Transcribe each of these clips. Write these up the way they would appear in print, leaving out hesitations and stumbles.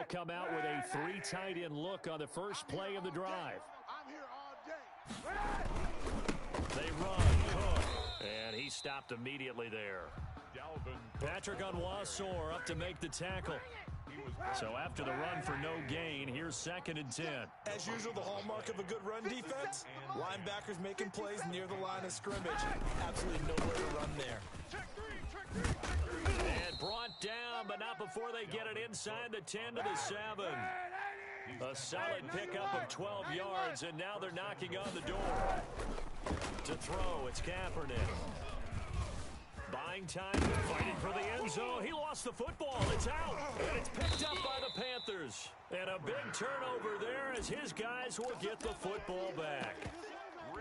come out with a 3 tight end look on the first play of the drive. I'm here all day. They run, Cook, and he stopped immediately there. Patrick Onwuasor up to make the tackle. So after the run for no gain, here's 2nd and 10. As usual, the hallmark of a good run defense, linebackers making plays near the line of scrimmage. Absolutely nowhere to run there. And brought down, but not before they get it inside the 10 to the 7. A solid pickup of 12 yards, and now they're knocking on the door. To throw, it's Kaepernick. Buying time, fighting for the end zone. He lost the football. It's out, and it's picked up by the Panthers. And a big turnover there as his guys will get the football back.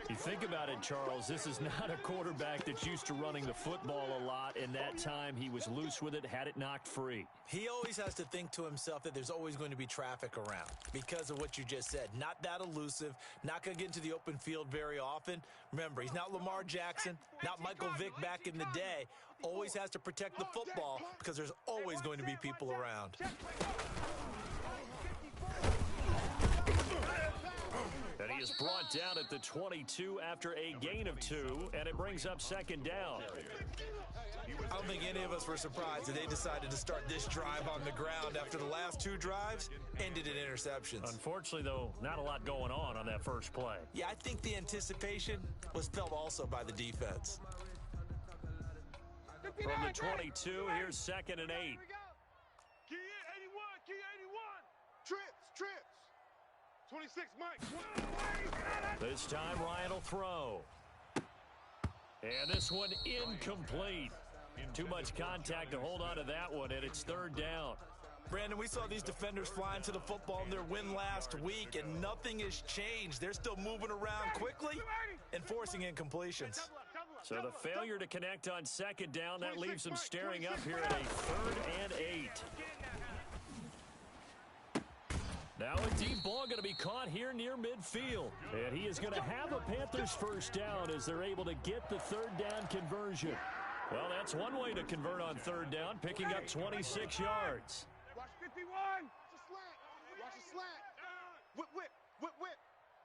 You think about it, Charles, this is not a quarterback that's used to running the football a lot, and that time he was loose with it, had it knocked free. He always has to think to himself that there's always going to be traffic around because of what you just said. Not that elusive, not going to get into the open field very often. Remember, he's not Lamar Jackson, not Michael Vick back in the day. Always has to protect the football because there's always going to be people around. And he is brought down at the 22 after a gain of 2, and it brings up 2nd down. I don't think any of us were surprised that they decided to start this drive on the ground after the last 2 drives ended in interceptions. Unfortunately, though, not a lot going on that first play. Yeah, I think the anticipation was felt also by the defense. From the 22, here's 2nd and 8. Key 81, key 81. Trips. 26, Mike. This time, Ryan will throw. And this one incomplete. Too much contact to hold on to that one, and it's 3rd down. Brandon, we saw these defenders flying to the football in their win last week, and nothing has changed. They're still moving around quickly and forcing incompletions. So the failure to connect on 2nd down, that leaves them staring up here at a 3rd and 8. Now a deep ball going to be caught here near midfield. And he is going to have a Panthers first down as they're able to get the 3rd down conversion. Well, that's one way to convert on 3rd down, picking up 26 yards. Watch 51. Watch the slant. Whip.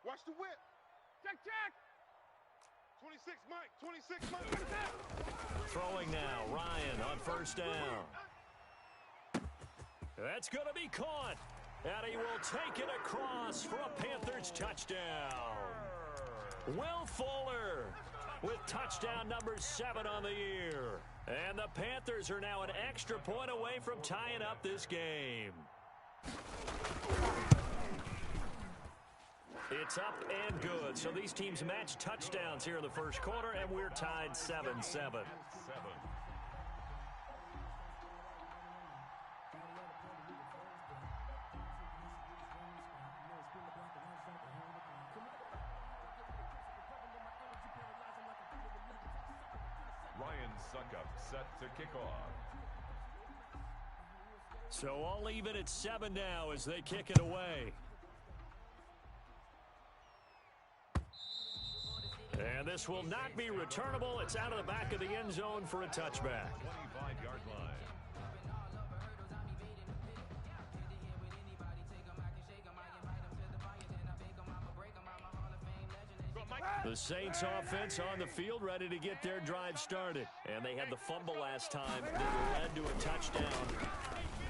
Watch the whip. Check. 26, Mike. 26, Mike. Throwing now, Ryan on 1st down. That's going to be caught. And he will take it across for a Panthers touchdown. Will Fuller with touchdown number 7 on the year. And the Panthers are now an extra point away from tying up this game. It's up and good. So these teams match touchdowns here in the first quarter, and we're tied 7-7. Ryan Suckup set to kick off. So all even at 7 now as they kick it away. And this will not be returnable. It's out of the back of the end zone for a touchback. 25-yard line. The Saints offense on the field ready to get their drive started. And they had the fumble last time that led to a touchdown.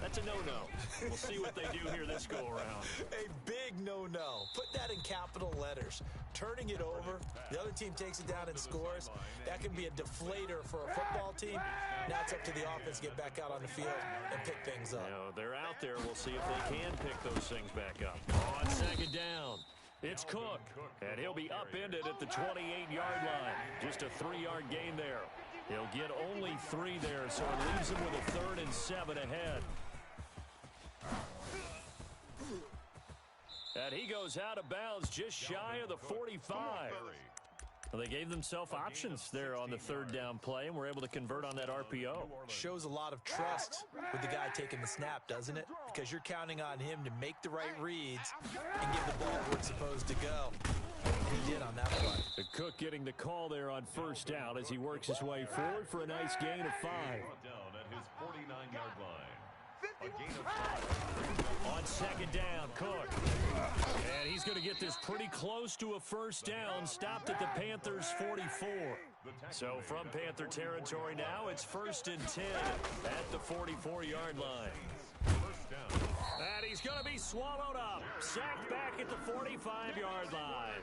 That's a no-no. We'll see what they do here this go-around. A big no-no. Put that in capital letters. Turning it over, the other team takes it down and scores. That can be a deflator for a football team. Now it's up to the offense to get back out on the field and pick things up. You know, they're out there. We'll see if they can pick those things back up. On 2nd down, it's Cook. And he'll be upended at the 28-yard line. Just a 3-yard gain there. He'll get only 3 there, so it leaves him with a 3rd and 7 ahead. And he goes out of bounds just shy of the 45. Well, they gave themselves options there on the 3rd down play, and were able to convert on that RPO. Shows a lot of trust with the guy taking the snap, doesn't it? Because you're counting on him to make the right reads and give the ball where it's supposed to go. And he did on that play. The Cook getting the call there on 1st down as he works his way forward for a nice gain of 5. Down at his 49-yard line. A gain of 5. On On second down, Cook. And he's going to get this pretty close to a first down, stopped at the Panthers' 44. So from Panther territory now, it's 1st and 10 at the 44-yard line. And he's going to be swallowed up. Sacked back at the 45-yard line.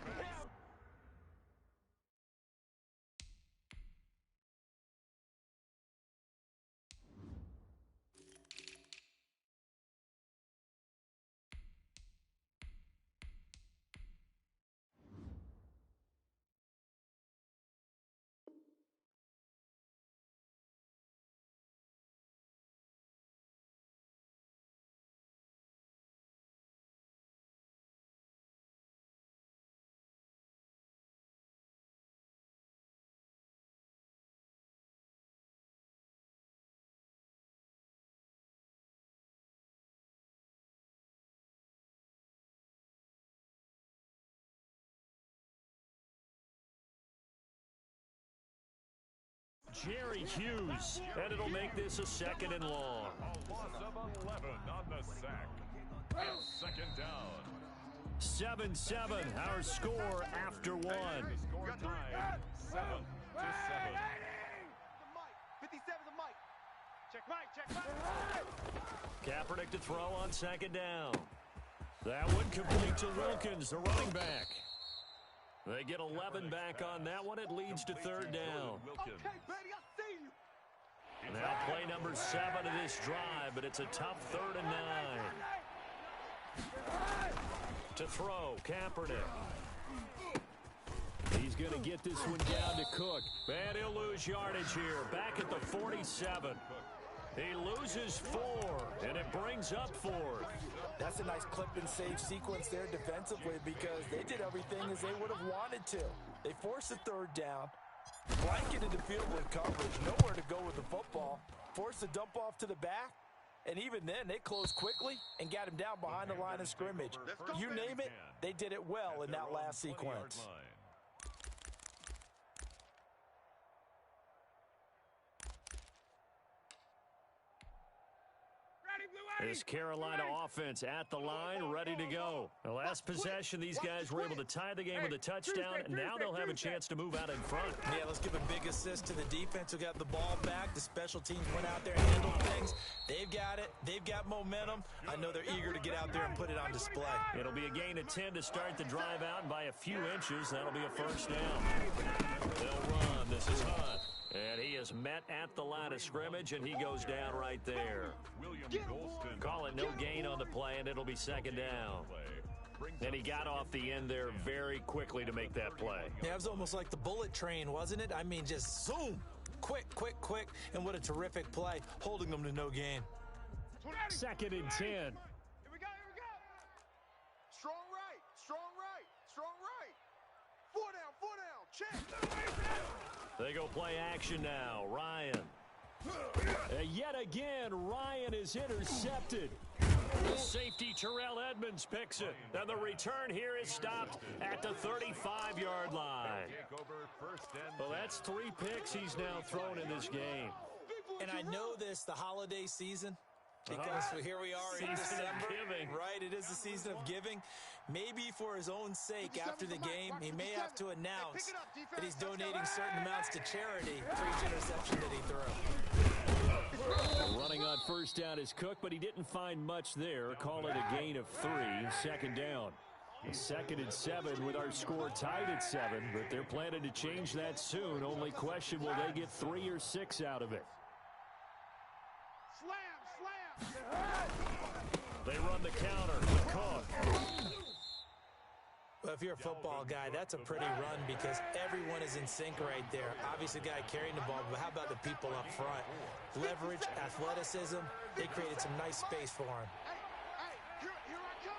Jerry Hughes, and it'll make this a 2nd and long. A loss of 11 on the sack. And 2nd down. 7-7, our score after one. Score tied 7-7. 57 the mic. Check Mike, check Mike. Kaepernick to throw on 2nd down. That one complete to Wilkins, the running back. They get 11 back on that one. It leads to 3rd down. Okay, baby, I see you. Now play number 7 of this drive, but it's a tough 3rd and 9. To throw, Kaepernick. He's going to get this one down to Cook. And he'll lose yardage here. Back at the 47. He loses 4, and it brings up 4th. That's a nice clip and save sequence there defensively because they did everything as they would have wanted to. They forced the 3rd down, blanketed the field with coverage, nowhere to go with the football, forced the dump off to the back, and even then they closed quickly and got him down behind the line of scrimmage. You name it, they did it well in that last sequence. This Carolina offense at the line, ready to go. The last possession, these guys were able to tie the game with a touchdown, and now they'll have a chance to move out in front. Yeah, let's give a big assist to the defense who got the ball back. The special teams went out there and handled things. They've got it. They've got momentum. I know they're eager to get out there and put it on display. It'll be a gain of 10 to start the drive out, and by a few inches, that'll be a first down. They'll run. This is Hunt. And he is met at the line of scrimmage, and he goes down right there. Call it no gain on the play, and it'll be 2nd down. And he got off the end there very quickly to make that play. Yeah, it was almost like the bullet train, wasn't it? I mean, just zoom. Quick, quick, quick. And what a terrific play, holding them to no gain. 2nd and 10. Here we go. Strong right, strong right, strong right. 4 down, check. They go play action now. Ryan. Yet again, Ryan is intercepted. Safety Terrell Edmonds picks it. And the return here is stopped at the 35-yard line. Well, that's 3 picks he's now thrown in this game. And I know this, the holiday season, because here we are in December. Right, it is the season of giving. Maybe for his own sake, after the game, he may have to announce that he's donating certain amounts to charity for each interception that he threw. Running on first down is Cook, but he didn't find much there. Call it a gain of 3, 2nd down. 2nd and 7 with our score tied at 7, but they're planning to change that soon. Only question, will they get 3 or 6 out of it? Slam. They run the counter. Cook. Well, if you're a football guy, that's a pretty run because everyone is in sync right there. Obviously, the guy carrying the ball, but how about the people up front? Leverage, athleticism, they created some nice space for him. Hey, here I come.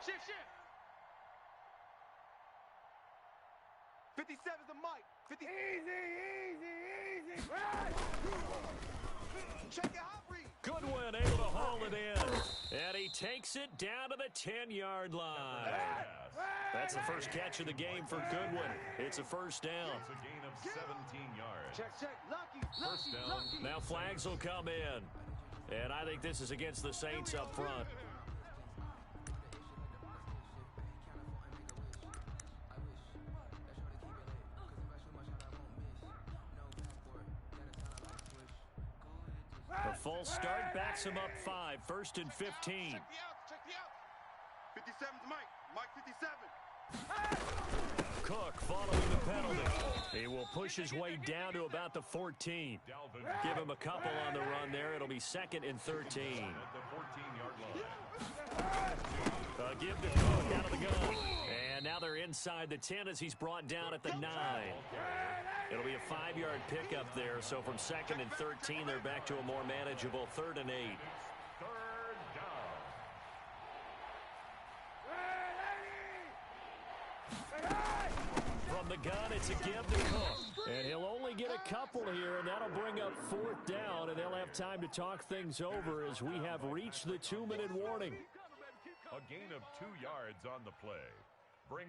Shift. 57's the mic. 50. Easy. Check it out, Reed. Goodwin able to haul it in. And he takes it down to the 10-yard line. That's the first catch of the game for Goodwin. It's a first down. of 17 yards. Check. Lucky. First down. Now flags will come in. And I think this is against the Saints up front. The false start backs him up 5. First and 15. Check the outs. 57's Mike. Mike 57. Cook following the penalty. He will push his way down to about the 14. Give him a couple on the run there. It'll be second and 13. At the 14-yard line. Give to Cook out of the gun. And now they're inside the 10 as he's brought down at the 9. It'll be a 5-yard pickup there. So from second and 13, they're back to a more manageable 3rd and 8. Third down. From the gun, it's a give to Cook. And he'll only get a couple here, and that'll bring up 4th down, and they'll have time to talk things over as we have reached the 2-minute warning. A gain of 2 yards on the play.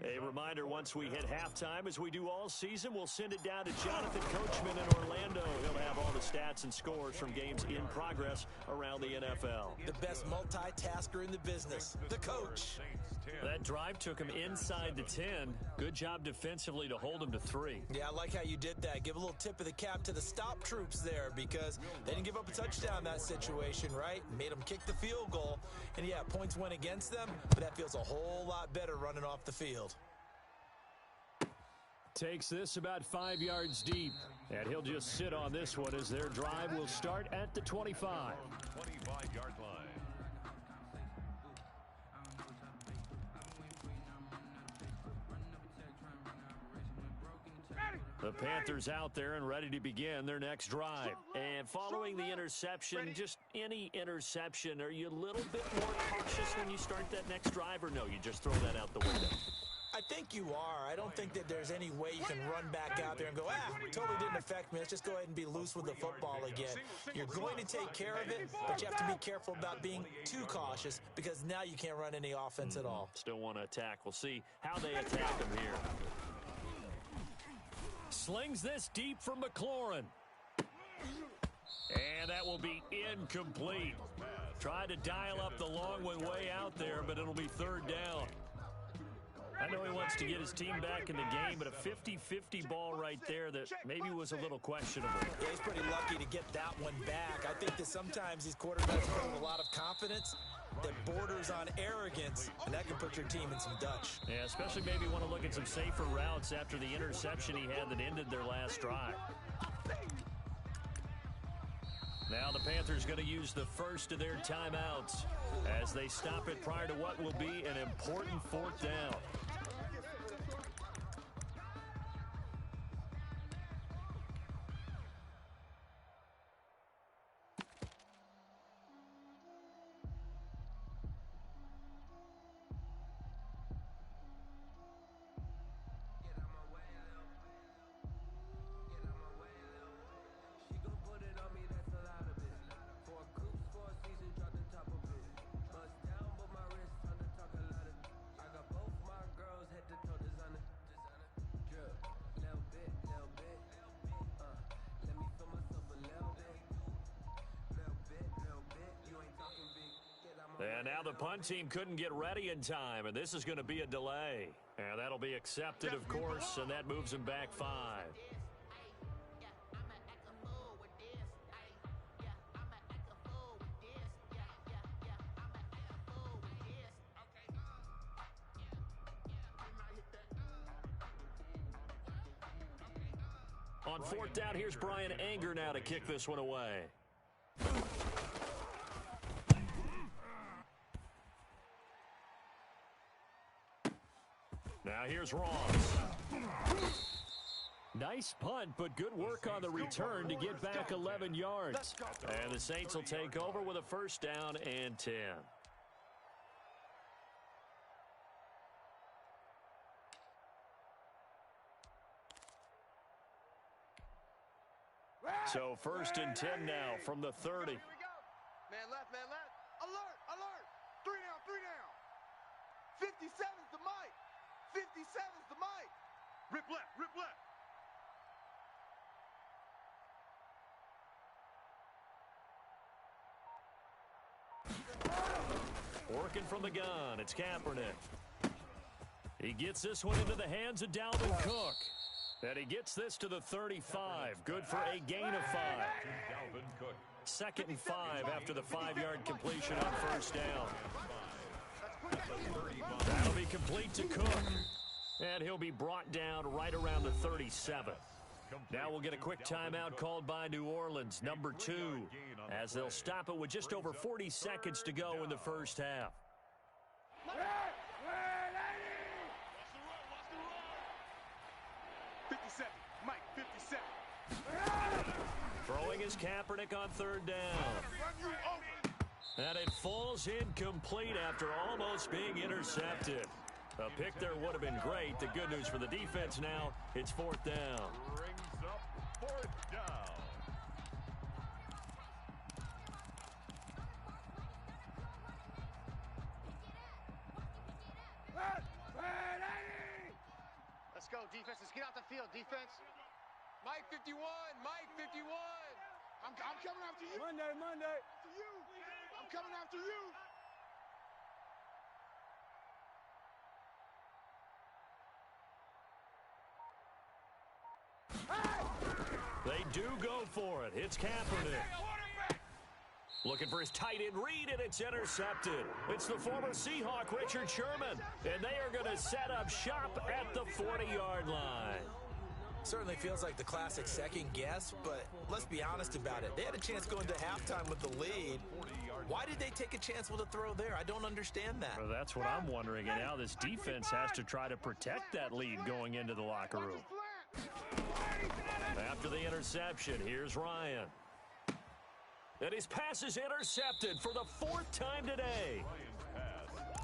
A reminder, once we hit halftime, as we do all season, we'll send it down to Jonathan Coachman in Orlando. He'll have all the stats and scores from games in progress around the NFL. The best multitasker in the business, the coach. That drive took him inside the 10. Good job defensively to hold him to 3. Yeah, I like how you did that. Give a little tip of the cap to the stop troops there because they didn't give up a touchdown in that situation, right? Made them kick the field goal. And, yeah, points went against them, but that feels a whole lot better running off the field. Takes this about 5 yards deep, and he'll just sit on this one as their drive will start at the 25. 25-yard line. The Panthers out there and ready to begin their next drive. And following the interception, just any interception, are you a little bit more cautious when you start that next drive, or no, you just throw that out the window? I think you are. I don't think that there's any way you can run back out there and go, totally didn't affect me. Let's just go ahead and be loose with the football again. You're going to take care of it, but you have to be careful about being too cautious because now you can't run any offense at all. Still want to attack. We'll see how they attack him here. Slings this deep from McLaurin. And that will be incomplete. Tried to dial up the long one way out there, but it'll be 3rd down. I know he wants to get his team back in the game, but a 50-50 ball right there that maybe was a little questionable. Yeah, he's pretty lucky to get that one back. I think that sometimes these quarterbacks play with a lot of confidence that borders on arrogance, and that can put your team in some Dutch. Yeah, especially maybe want to look at some safer routes after the interception he had that ended their last drive. Now the Panthers going to use the first of their timeouts as they stop it prior to what will be an important 4th down. And now the punt team couldn't get ready in time, and this is going to be a delay. And that'll be accepted, of course, and that moves them back 5. On 4th down, here's Brian Anger now to kick this one away. Now here's Ross. Nice punt, but good work on the return to get back 11 yards. And the Saints will take over with a 1st down and 10. So 1st and 10 now from the 30. Man left, man left. Alert, alert. 3 down. 57's the Mike. 57's the Mike. Rip left, rip left. Working from the gun, it's Kaepernick. He gets this one into the hands of Dalvin Cook. And he gets this to the 35. Good for a gain of 5. Dalvin Cook. 2nd and 5 after the 5-yard completion on first down. That'll be complete to Cook. And he'll be brought down right around the 37. Now we'll get a quick timeout called by New Orleans, number 2, as they'll stop it with just over 40 seconds to go in the first half. 57, Mike, 57. Throwing is Kaepernick on 3rd down. And it falls incomplete after almost being intercepted. A pick there would have been great. The good news for the defense now, it's 4th down. Brings up 4th down. Let's go, defense. Let's get out the field, defense. Mike 51, Mike 51. I'm coming after you. Monday. To you. I'm coming after you. They do go for it. It's Kaepernick. Looking for his tight end read, and it's intercepted. It's the former Seahawk, Richard Sherman. And they are going to set up shop at the 40-yard line. Certainly feels like the classic second guess, but let's be honest about it. They had a chance going to halftime with the lead. Why did they take a chance with a throw there? I don't understand that. Well, that's what I'm wondering, and now this defense has to try to protect that lead going into the locker room. After the interception, here's Ryan. And his pass is intercepted for the 4th time today.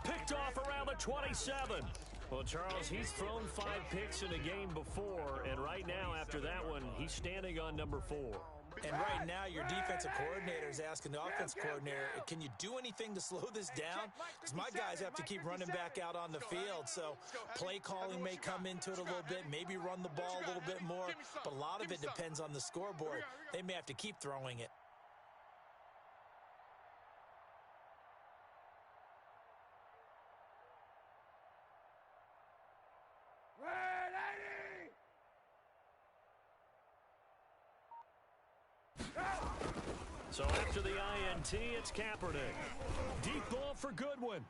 Picked off around the 27. Well, Charles, he's thrown 5 picks in a game before, and right now, after that one, he's standing on number 4. And right now, your defensive coordinator is asking the offense coordinator, can you do anything to slow this down? Because my guys have to keep running back out on the field. So play calling may come into it a little bit, maybe run the ball a little bit more. But a lot of it depends on the scoreboard. They may have to keep throwing it. So after the INT, it's Kaepernick. Deep ball for Goodwin.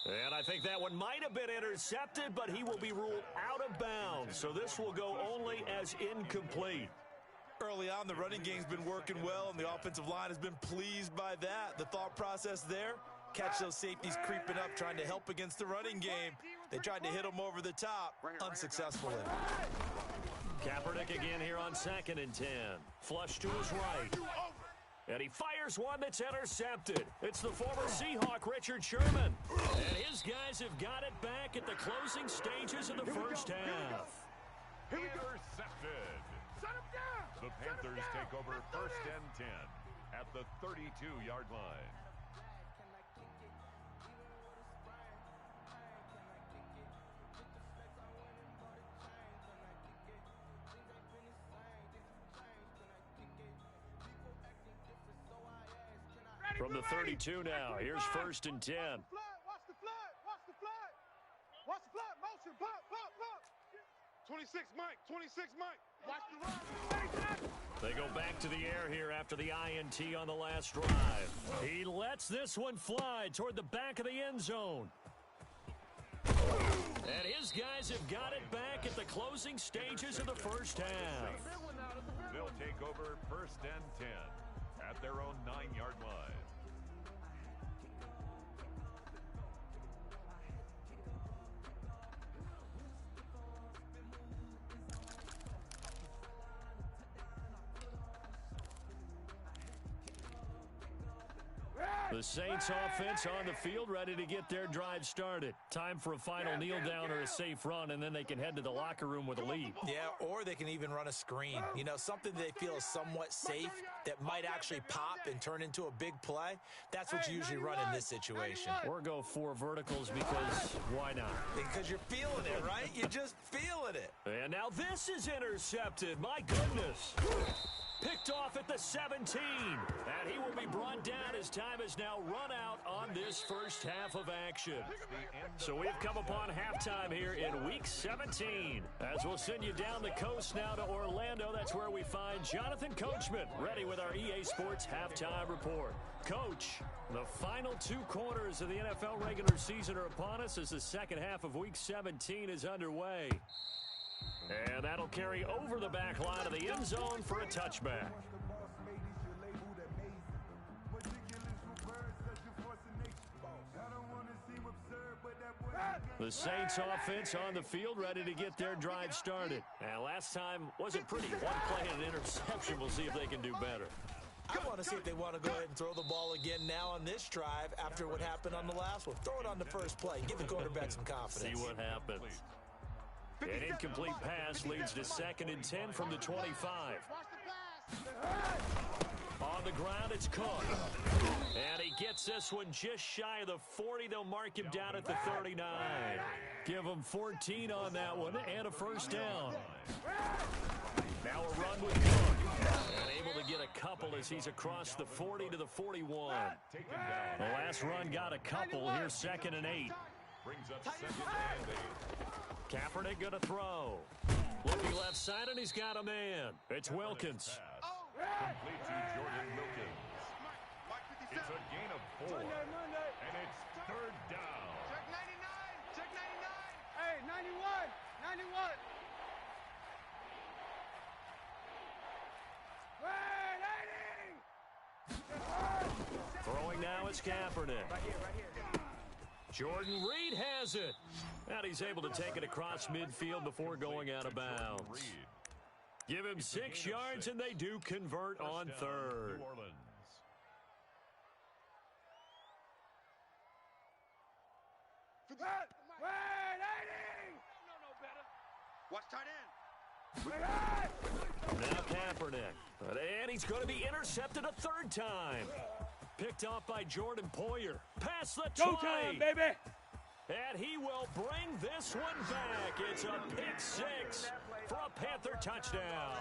And I think that one might have been intercepted, but he will be ruled out of bounds. So this will go only as incomplete. Early on, the running game's been working well, and the offensive line has been pleased by that. The thought process there, catch those safeties creeping up, trying to help against the running game. They tried to hit him over the top, unsuccessfully. Kaepernick again here on 2nd and 10. Flush to his right. And he fires one that's intercepted. It's the former Seahawk, Richard Sherman. And his guys have got it back at the closing stages of the first half. Intercepted. The Panthers take over 1st and 10 at the 32-yard line. From the 32 now, here's 1st and 10. Watch the flat. Motion. Pop. 26, Mike. Watch the run. They go back to the air here after the INT on the last drive. He lets this one fly toward the back of the end zone. And his guys have got it back at the closing stages of the first half. They'll take over 1st and 10 at their own 9-yard line. The Saints offense on the field, ready to get their drive started. Time for a final kneel down or a safe run, and then they can head to the locker room with a lead. Yeah, or they can even run a screen. You know, something they feel is somewhat safe that might actually pop and turn into a big play. That's what you usually run in this situation. Or go 4 verticals because why not? Because you're feeling it, right? You're just feeling it. And now this is intercepted. My goodness. Picked off at the 17. And he will be brought down as time has now run out on this first half of action. So we've come upon halftime here in Week 17. As we'll send you down the coast now to Orlando, that's where we find Jonathan Coachman ready with our EA Sports Halftime Report. Coach, the final 2 quarters of the NFL regular season are upon us as the second half of Week 17 is underway. And that'll carry over the back line of the end zone for a touchback. The Saints offense on the field ready to get their drive started. And last time wasn't pretty. One play and an interception. We'll see if they can do better. I want to see if they want to go ahead and throw the ball again now on this drive after what happened on the last one. Throw it on the first play. Give the quarterback some confidence. See what happens. An incomplete pass leads to 2nd and 10 from the 25. On the ground, it's Cook. And he gets this one just shy of the 40. They'll mark him down at the 39. Give him 14 on that one and a first down. Now a run with Cook. And able to get a couple as he's across the 40 to the 41. The last run got a couple. Here's 2nd and 8. Brings up 2nd and 8. Kaepernick going to throw. Looking left side, and he's got a man. It's Wilkins. Complete to Jordan Wilkins. It's a gain of 4. And it's 3rd down. Check 99. Check 99. Hey, 91. 91. Throwing now is Kaepernick. Right here. Jordan Reed has it. And he's able to take it across midfield before going out of bounds. Give him 6 yards, and they do convert on 3rd. New Orleans. Watch tight end. Now Kaepernick. And he's going to be intercepted a 3rd time. Picked off by Jordan Poyer. Past the 20. Showtime, baby. And he will bring this one back. It's a pick 6 for a Panther touchdown.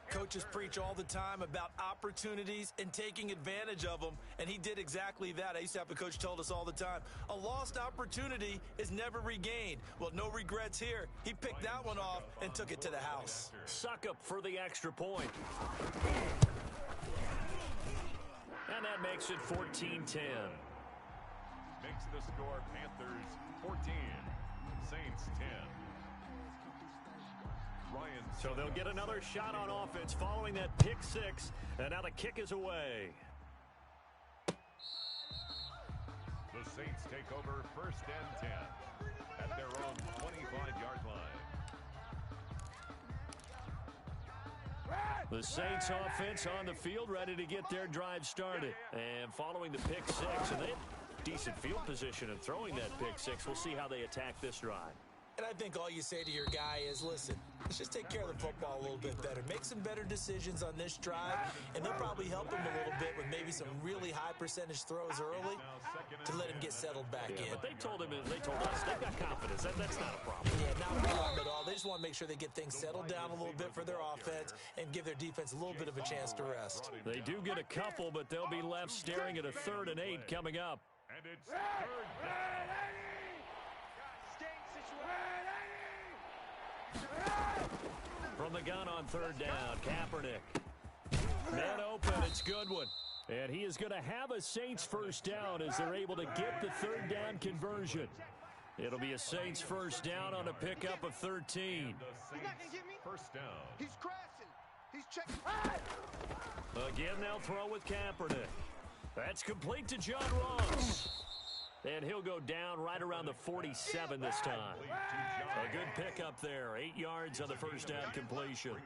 Coaches preach all the time about opportunities and taking advantage of them, and he did exactly that. I used to have a coach told us all the time, a lost opportunity is never regained. Well, no regrets here. He picked that one off and took it to the house. Suck up for the extra point. And that makes it 14-10. Makes the score Panthers 14, Saints 10. Ryan. So they'll get another shot on offense following that pick 6, and now the kick is away. The Saints take over 1st and 10 at their own 25-yard line. The Saints offense on the field ready to get their drive started. And following the pick 6, and they have decent field position and throwing that pick 6. We'll see how they attack this drive. And I think all you say to your guy is, listen, let's just take care of the football a little bit better. Make some better decisions on this drive, and they'll probably help him a little bit with maybe some really high percentage throws early to let him get settled back in. But they told us they've got confidence. That's not a problem. Yeah, not a problem at all. They just want to make sure they get things settled down a little bit for their offense and give their defense a little bit of a chance to rest. They do get a couple, but they'll be left staring at a 3rd and 8 coming up. And it's 3rd down. From the gun on 3rd down, Kaepernick. Man open, it's Goodwin. And he is going to have a Saints first down as they're able to get the 3rd down conversion. It'll be a Saints first down on a pickup of 13. He's not going to get me. First down. He's crashing. He's checking. Again, they'll throw with Kaepernick. That's complete to John Ross. And he'll go down right around the 47 this time. A good pickup there. 8 yards on the first down completion.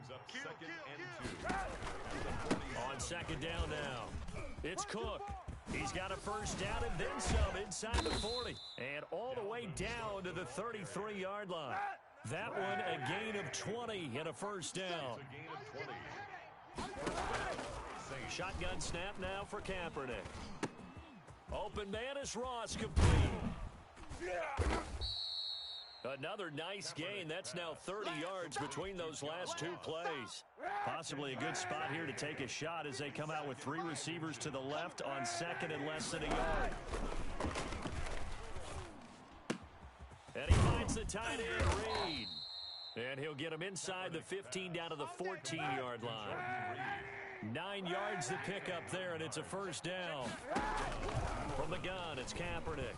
On 2nd down now, it's Cook. He's got a first down and then some inside the 40. And all the way down to the 33-yard line. That one a gain of 20 and a first down. Shotgun snap now for Kaepernick. Open man is Ross, complete. Another nice gain. That's now 30 yards between those last two plays. Possibly a good spot here to take a shot as they come out with three receivers to the left on second and less than a yard. And he finds the tight end, Reed. And he'll get him inside the 15 down to the 14-yard line. 9 yards to pick up there, and it's a first down. From the gun, it's Kaepernick.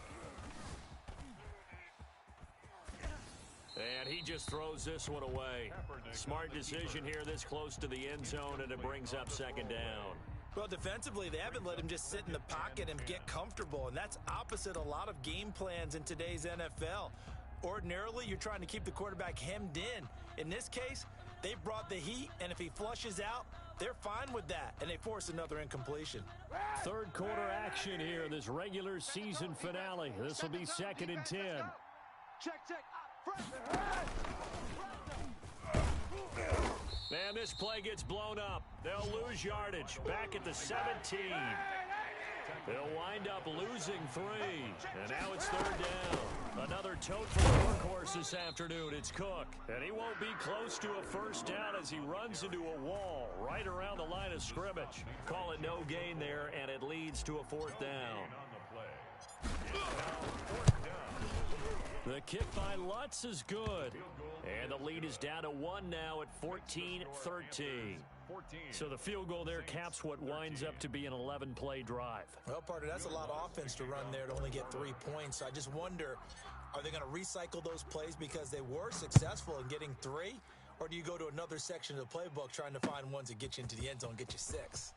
And he just throws this one away. Smart decision here this close to the end zone, and it brings up second down. Well, defensively, they haven't let him just sit in the pocket and get comfortable, and that's opposite a lot of game plans in today's NFL. Ordinarily, you're trying to keep the quarterback hemmed in. In this case, they brought the heat, and if he flushes out, they're fine with that, and they force another incompletion. Third quarter action here, this regular season finale. This will be 2nd and 10. Check. And this play gets blown up. They'll lose yardage. Back at the 17. They'll wind up losing 3. And now it's 3rd down. Another tote for the workhorse this afternoon. It's Cook. And he won't be close to a first down as he runs into a wall right around the line of scrimmage. Call it no gain there, and it leads to a 4th down. The kick by Lutz is good. And the lead is down to 1 now at 14-13. So the field goal there caps what winds up to be an 11-play drive. Well, partner, that's a lot of offense to run there to only get 3 points. So I just wonder, are they going to recycle those plays because they were successful in getting 3? Or do you go to another section of the playbook trying to find ones that get you into the end zone, get you 6?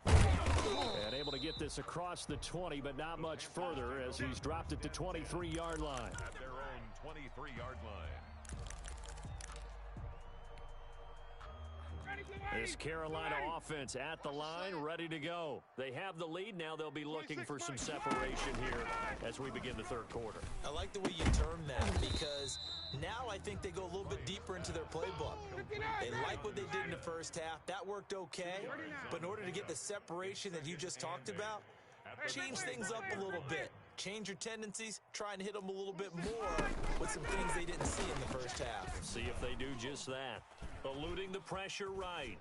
And able to get this across the 20, but not much further as he's dropped it to 23-yard line. At their own 23-yard line. This Carolina offense at the line, ready to go. They have the lead. Now they'll be looking for some separation here as we begin the third quarter. I like the way you term that because now I think they go a little bit deeper into their playbook. They like what they did in the first half. That worked okay. But in order to get the separation that you just talked about, change things up a little bit. Change your tendencies, try and hit them a little bit more with some things they didn't see in the first half. See if they do just that. Eluding the pressure right.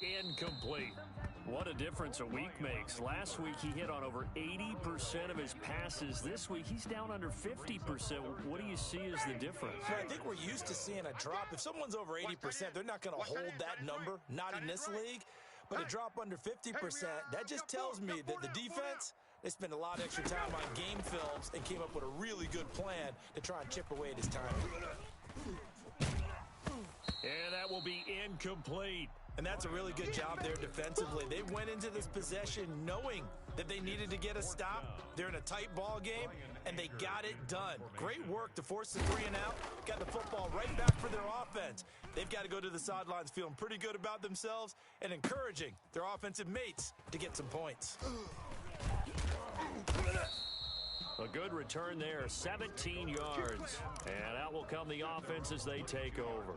Incomplete. What a difference a week makes. Last week he hit on over 80% of his passes. This week he's down under 50%. What do you see as the difference? Well, I think we're used to seeing a drop. If someone's over 80%, they're not going to hold that number, not in this league. But a drop under 50%, that just tells me that the defense, they spent a lot of extra time on game films and came up with a really good plan to try and chip away at his time. And that will be incomplete. And that's a really good job there defensively. They went into this possession knowing that they needed to get a stop. They're in a tight ball game, and they got it done. Great work to force the 3 and out. Got the football right back for their offense. They've got to go to the sidelines feeling pretty good about themselves and encouraging their offensive mates to get some points. A good return there, 17 yards. And out will come the offense as they take over.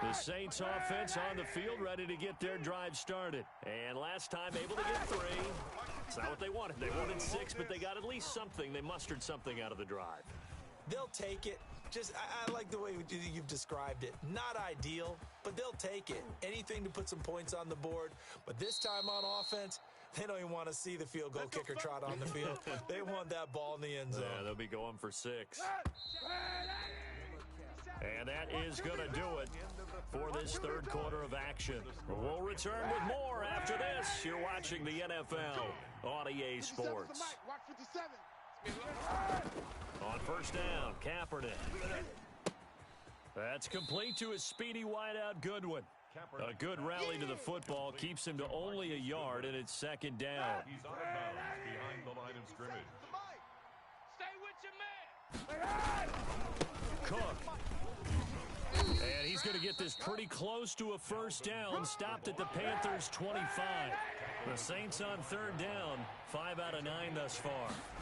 The Saints offense on the field, ready to get their drive started. And last time able to get 3. It's not what they wanted. They wanted 6, but they got at least something. They mustered something out of the drive. They'll take it. I like the way you've described it. Not ideal, but they'll take it. Anything to put some points on the board. But this time on offense, they don't even want to see the field goal kicker trot on the field. They want that ball in the end zone. Yeah, they'll be going for 6. And that is going to do it for this third quarter of action. We'll return with more after this. You're watching the NFL on EA Sports. On first down, Kaepernick. That's complete to his speedy wideout Goodwin. A good rally to the football keeps him to only a yard, and it's second down. He's out of bounds behind the line of scrimmage. Stay with your man. Cook. And he's going to get this pretty close to a first down. Stopped at the Panthers' 25. The Saints on third down, 5 out of 9 thus far.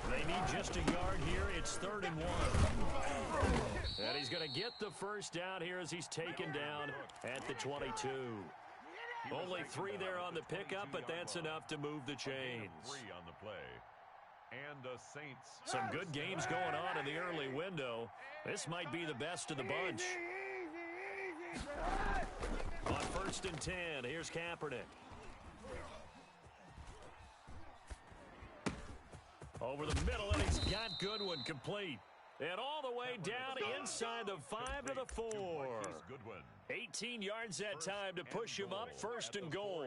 They need just a yard here. It's 3rd and 1. And he's going to get the first down here as he's taken down at the 22. Only 3 there on the pickup, but that's enough to move the chains. 3 on the play. And the Saints. Some good games going on in the early window. This might be the best of the bunch. On 1st and 10, here's Kaepernick. Over the middle, and he's got Goodwin complete. And all the way down inside the 5 to the 4. 18 yards that time to push him up 1st and goal.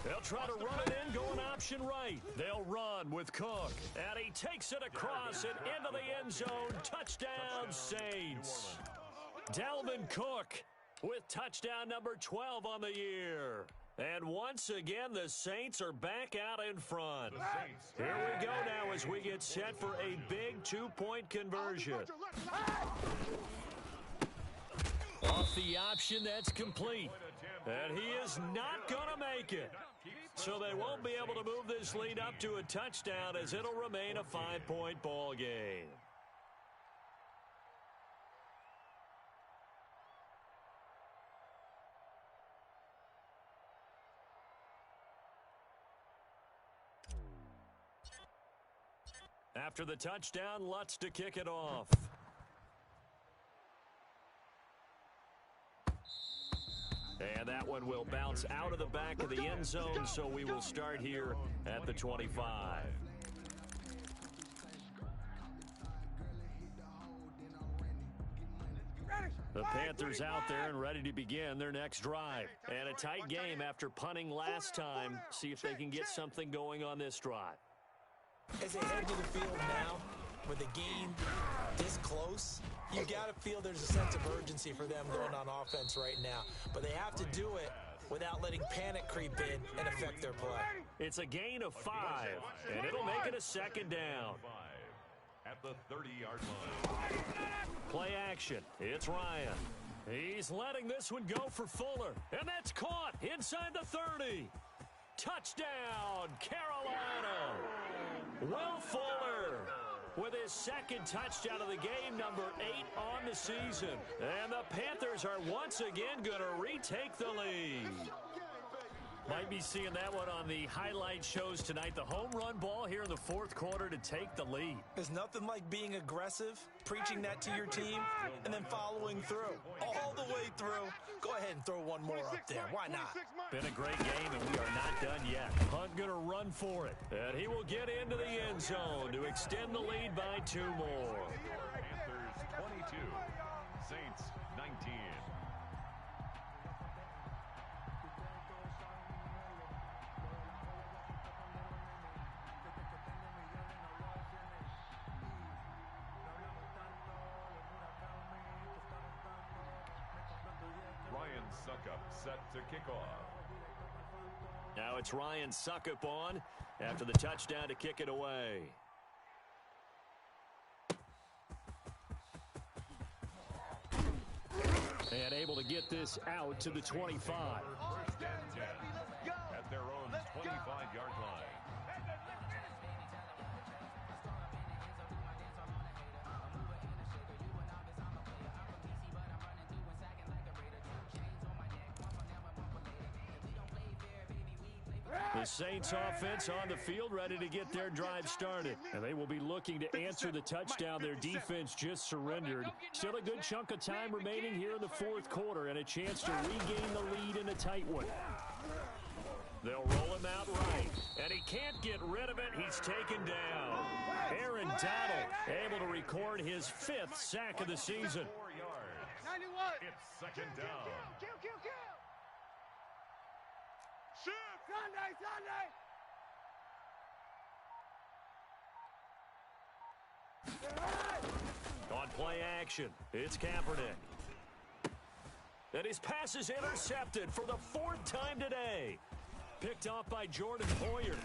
They'll try to run it in, going option right. They'll run with Cook. And he takes it across and into the end zone. Touchdown, Saints. Dalvin Cook with touchdown number 12 on the year. And once again, the Saints are back out in front. Here we go now as we get set for a big 2-point conversion. Off the option, that's complete. And he is not going to make it. So they won't be able to move this lead up to a touchdown as it'll remain a 5-point ball game. After the touchdown, Lutz to kick it off. And that one will bounce out of the back of the end zone, so we will start here at the 25. The Panthers out there and ready to begin their next drive. And a tight game after punting last time. See if they can get something going on this drive. As they head to the field now, with the game this close, you got to feel there's a sense of urgency for them going on offense right now. But they have to do it without letting panic creep in and affect their play. It's a gain of 5, and it'll make it a 2nd down. At the 30-yard line. Play action. It's Ryan. He's letting this one go for Fuller, and that's caught inside the 30. Touchdown, Carolina. Will Fuller with his 2nd touchdown of the game, number 8 on the season. And the Panthers are once again going to retake the lead. Might be seeing that one on the highlight shows tonight. The home run ball here in the 4th quarter to take the lead. There's nothing like being aggressive, preaching that to your team, and then following through. All the way through. Go ahead and throw one more up there. Why not? Been a great game, and we are not done yet. Hunt going to run for it. And he will get into the end zone to extend the lead by 2 more. Panthers 22, Saints 19. Ryan Suckup set to kick off. Now it's Ryan Suckup on after the touchdown to kick it away. And able to get this out to the 25. First and 10 at their own 25-yard line. The Saints offense on the field ready to get their drive started. And they will be looking to answer the touchdown their defense just surrendered. Still a good chunk of time remaining here in the 4th quarter and a chance to regain the lead in a tight one. They'll roll him out right. And he can't get rid of it. He's taken down. Aaron Donald able to record his 5th sack of the season. 4 yards. 91. It's 2nd down. Kill. Shoot! Sunday. On play action, it's Kaepernick. And his pass is intercepted for the 4th time today. Picked off by Jordan Poyer.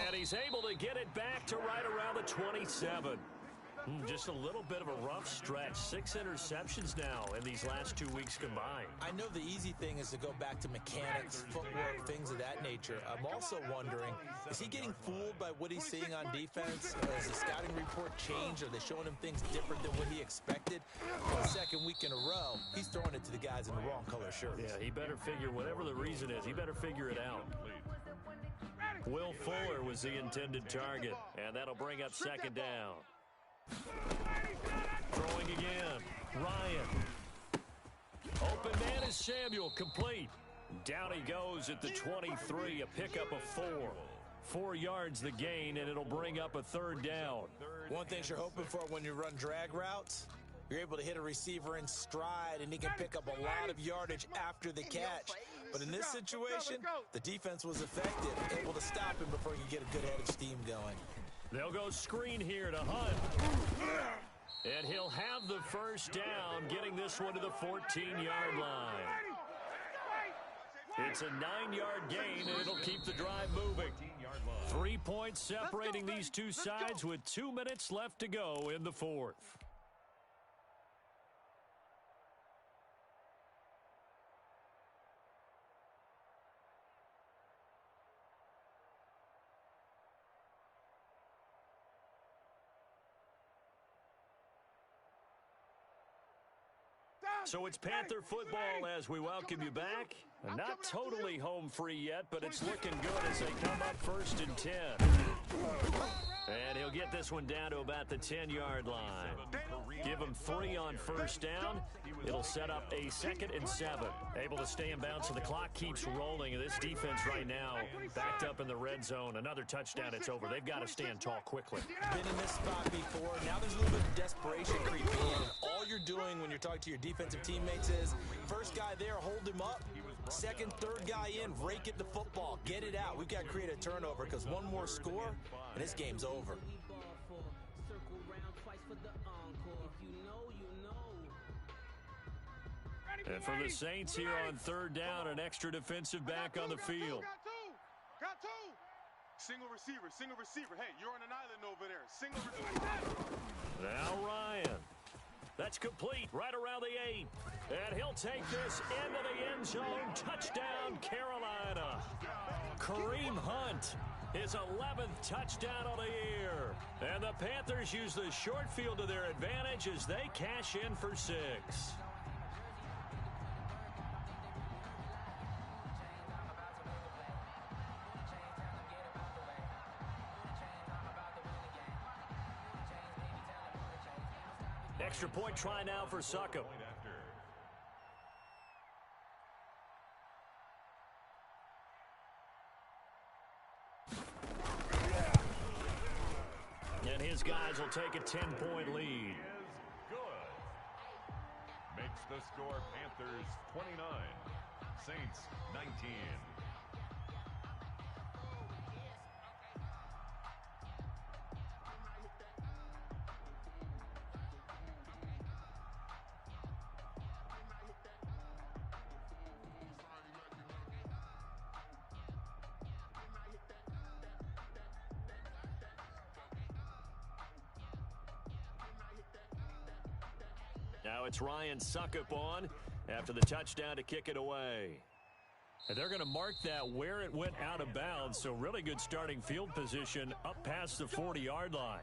And he's able to get it back to right around the 27. Just a little bit of a rough stretch. 6 interceptions now in these last 2 weeks combined. I know the easy thing is to go back to mechanics, footwork, things of that nature. I'm also wondering, is he getting fooled by what he's seeing on defense? Has the scouting report changed? Are they showing him things different than what he expected? For the second week in a row, he's throwing it to the guys in the wrong color shirts. Yeah, he better figure, whatever the reason is, he better figure it out. Will Fuller was the intended target, and that'll bring up second down. Throwing again. Ryan. Open man is Samuel. Complete. Down he goes at the 23. A pickup of 4. 4 yards the gain, and it'll bring up a third down. One thing you're hoping for when you run drag routes, you're able to hit a receiver in stride, and he can pick up a lot of yardage after the catch. But in this situation, the defense was effective, able to stop him before he could get a good head of steam going. They'll go screen here to Hunt. And he'll have the first down, getting this one to the 14-yard line. It's a 9-yard gain, and it'll keep the drive moving. 3 points separating these two sides with 2 minutes left to go in the fourth. So it's Panther football as we welcome you back. Not totally home free yet, but it's looking good as they come up 1st and 10. And he'll get this one down to about the 10-yard line. Give him 3 on first down. It'll set up a 2nd and 7. Able to stay in bounds, so the clock keeps rolling. And this defense right now backed up in the red zone. Another touchdown, it's over. They've got to stand tall quickly. Been in this spot before. Now there's a little bit of desperation creeping in. And all you're doing when you're talking to your defensive teammates is, first guy there, hold him up. Second, third guy in, rake at the football. Get it out. We've got to create a turnover because one more score, and this game's over. And for the Saints here on 3rd down, an extra defensive back on the field. Got two. Single receiver. Hey, you're on an island over there. Single receiver. Now Ryan. That's complete right around the 8. And he'll take this into the end zone. Touchdown, Carolina. Kareem Hunt, his 11th touchdown of the year. And the Panthers use the short field to their advantage as they cash in for 6. Extra point try now for Succop. And his guys will take a 10-point lead. Good. Makes the score Panthers 29, Saints 19. Now it's Ryan Succop on after the touchdown to kick it away. And they're going to mark that where it went out of bounds, so really good starting field position up past the 40-yard line.